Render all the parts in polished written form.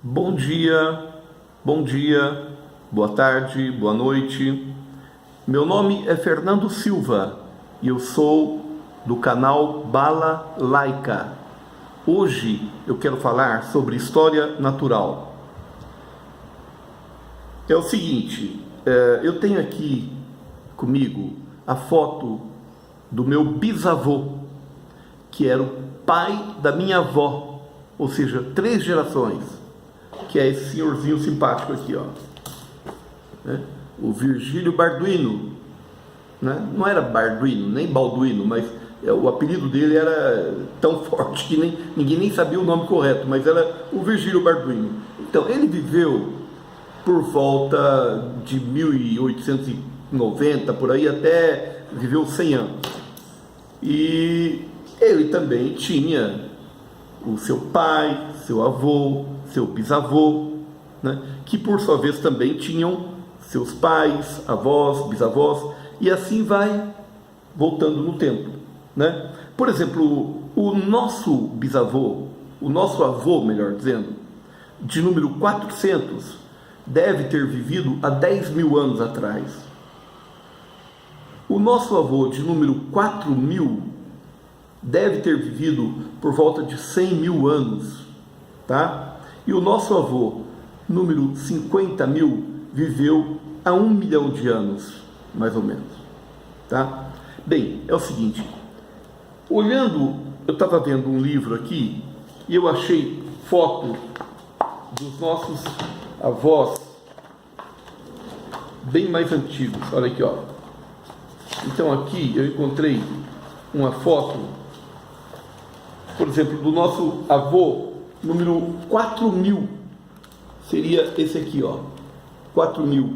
Bom dia, boa tarde, boa noite. Meu nome é Fernando Silva e eu sou do canal Bala Laica. Hoje eu quero falar sobre história natural. É o seguinte, eu tenho aqui comigo a foto do meu bisavô, que era o pai da minha avó, ou seja, 3 gerações, que é esse senhorzinho simpático aqui, ó, né? O Virgílio Balduino, né? Não era Balduino, nem Balduino, mas o apelido dele era tão forte que ninguém nem sabia o nome correto, mas era o Virgílio Balduino. Então, ele viveu por volta de 1890, por aí, até viveu 100 anos. E ele também tinha o seu pai, seu avô, seu bisavô, né, que por sua vez também tinham seus pais, avós, bisavós, e assim vai voltando no tempo, né? Por exemplo, o nosso bisavô, o nosso avô, melhor dizendo, de número 400, deve ter vivido há 10 mil anos atrás. O nosso avô de número 4000 deve ter vivido por volta de 100 mil anos, tá? E o nosso avô, número 50.000, viveu há 1 milhão de anos, mais ou menos, tá? Bem, é o seguinte, olhando, eu estava vendo um livro aqui, e eu achei foto dos nossos avós, bem mais antigos, olha aqui, ó. Então aqui eu encontrei uma foto, por exemplo, do nosso avô, número 4000, seria esse aqui, ó, 4000.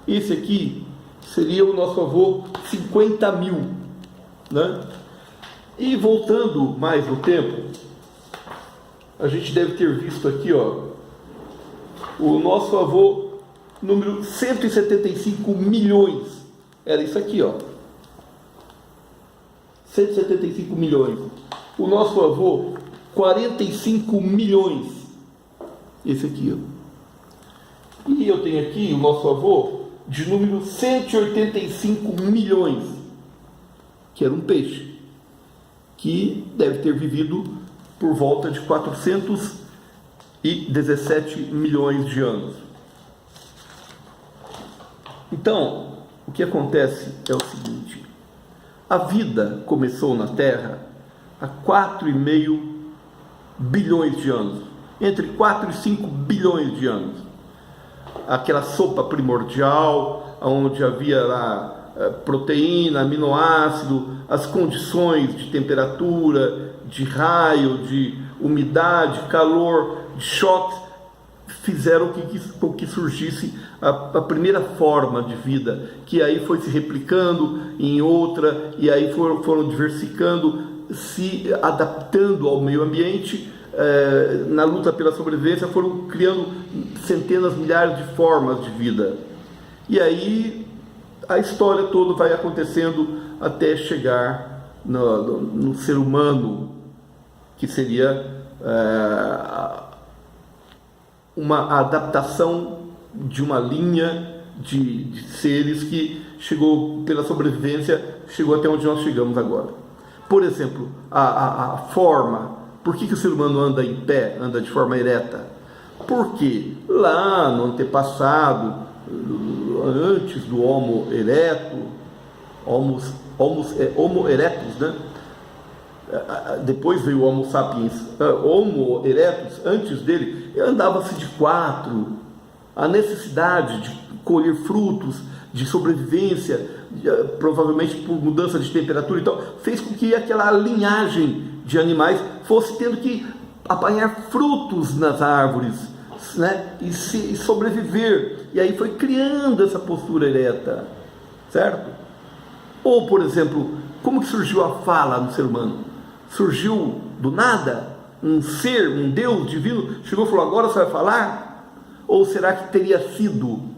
Esse aqui seria o nosso avô 50.000, né? E voltando mais no tempo, a gente deve ter visto aqui, ó, o nosso avô número 175 milhões, era isso aqui, ó, 175 milhões. O nosso avô 45 milhões, esse aqui, ó. E eu tenho aqui o nosso avô de número 185 milhões, que era um peixe, que deve ter vivido por volta de 417 milhões de anos. Então, o que acontece é o seguinte, a vida começou na Terra há 4,5 bilhões de anos, entre 4 e 5 bilhões de anos. Aquela sopa primordial, onde havia lá proteína, aminoácido, as condições de temperatura, de raio, de umidade, calor, de choques, fizeram com que surgisse a primeira forma de vida, que aí foi se replicando em outra, e aí foram diversificando, se adaptando ao meio ambiente, na luta pela sobrevivência, foram criando centenas, milhares de formas de vida. E aí a história toda vai acontecendo até chegar no ser humano, que seria uma adaptação de uma linha de seres que chegou pela sobrevivência, chegou até onde nós chegamos agora. Por exemplo, a forma, por que o ser humano anda em pé, anda de forma ereta? Porque lá no antepassado, antes do Homo erectus, Homo erectus, né? Depois veio o Homo sapiens, Homo erectus, antes dele, andava-se de 4, a necessidade de colher frutos, de sobrevivência, provavelmente por mudança de temperatura e tal, fez com que aquela linhagem de animais fosse tendo que apanhar frutos nas árvores, né? E sobreviver, e aí foi criando essa postura ereta, certo? Ou, por exemplo, como que surgiu a fala no ser humano? Surgiu do nada? Um ser, um Deus divino chegou e falou, agora você vai falar? Ou será que teria sido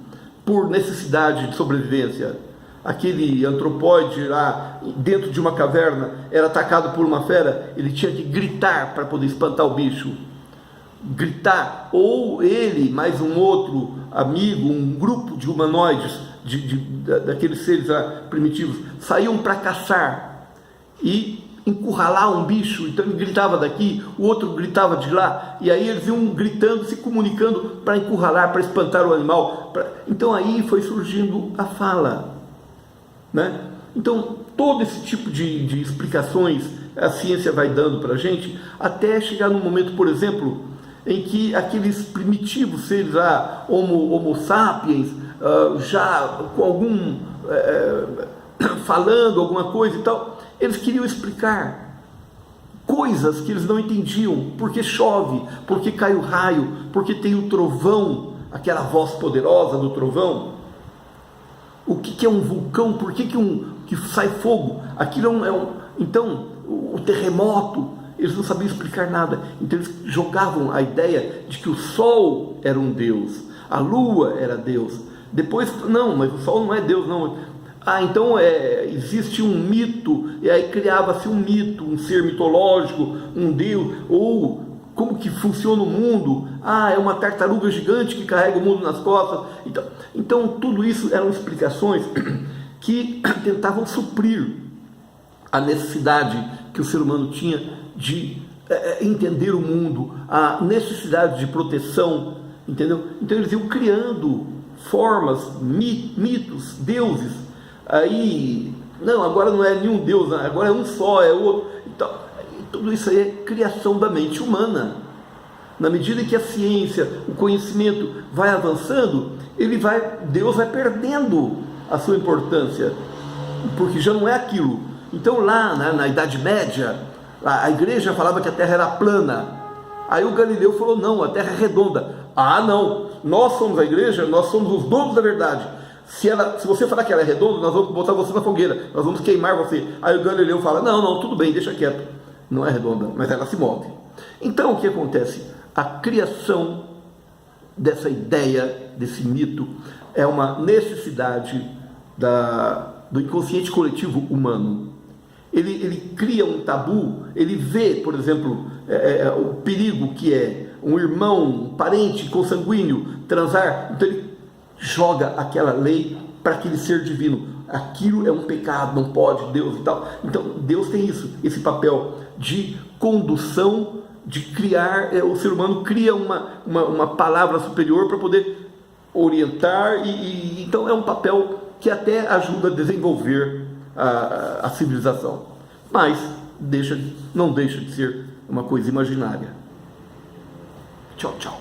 por necessidade de sobrevivência? Aquele antropóide lá dentro de uma caverna era atacado por uma fera, ele tinha que gritar para poder espantar o bicho. gritar, ou ele mais um outro amigo, um grupo de humanoides, daqueles seres primitivos, saíam para caçar e encurralar um bicho. Então ele gritava daqui, o outro gritava de lá, e aí eles iam gritando, se comunicando para encurralar, para espantar o animal. Então aí foi surgindo a fala, né? Então todo esse tipo de explicações a ciência vai dando para a gente, até chegar num momento, por exemplo, em que aqueles primitivos seres lá, Homo sapiens, já com algum falando alguma coisa e tal, eles queriam explicar coisas que eles não entendiam, porque chove, porque cai o raio, porque tem o trovão, aquela voz poderosa do trovão. O que é um vulcão? Por que sai fogo? Aquilo então, o terremoto, eles não sabiam explicar nada. Então eles jogavam a ideia de que o sol era um Deus, a lua era Deus. Depois, não, mas o sol não é Deus, não. Então existe um mito, e aí criava-se um mito, um ser mitológico, um Deus, ou como que funciona o mundo. É uma tartaruga gigante que carrega o mundo nas costas. Então tudo isso eram explicações que tentavam suprir a necessidade que o ser humano tinha de entender o mundo, a necessidade de proteção, entendeu? Então eles iam criando formas, mitos, deuses. Aí, não, agora não é nenhum deus, agora é um só, é outro. Então, tudo isso aí é criação da mente humana. Na medida que a ciência, o conhecimento vai avançando, Deus vai perdendo a sua importância, porque já não é aquilo. Então lá na Idade Média, a igreja falava que a Terra era plana. Aí o Galileu falou, não, a Terra é redonda. Não, nós somos a igreja, nós somos os donos da verdade. Se você falar que ela é redonda, nós vamos botar você na fogueira, nós vamos queimar você. Aí o Galileu fala, não, tudo bem, deixa quieto. Não é redonda, mas ela se move. Então o que acontece? A criação dessa ideia, desse mito, é uma necessidade do inconsciente coletivo humano. Ele cria um tabu, ele vê, por exemplo, o perigo que é um irmão, um parente consanguíneo transar, então ele joga aquela lei para aquele ser divino. Aquilo é um pecado, não pode, Deus e tal. Então Deus tem esse papel de condução, de criar, o ser humano cria uma palavra superior para poder orientar, então é um papel que até ajuda a desenvolver a civilização, mas não deixa de ser uma coisa imaginária. Tchau, tchau.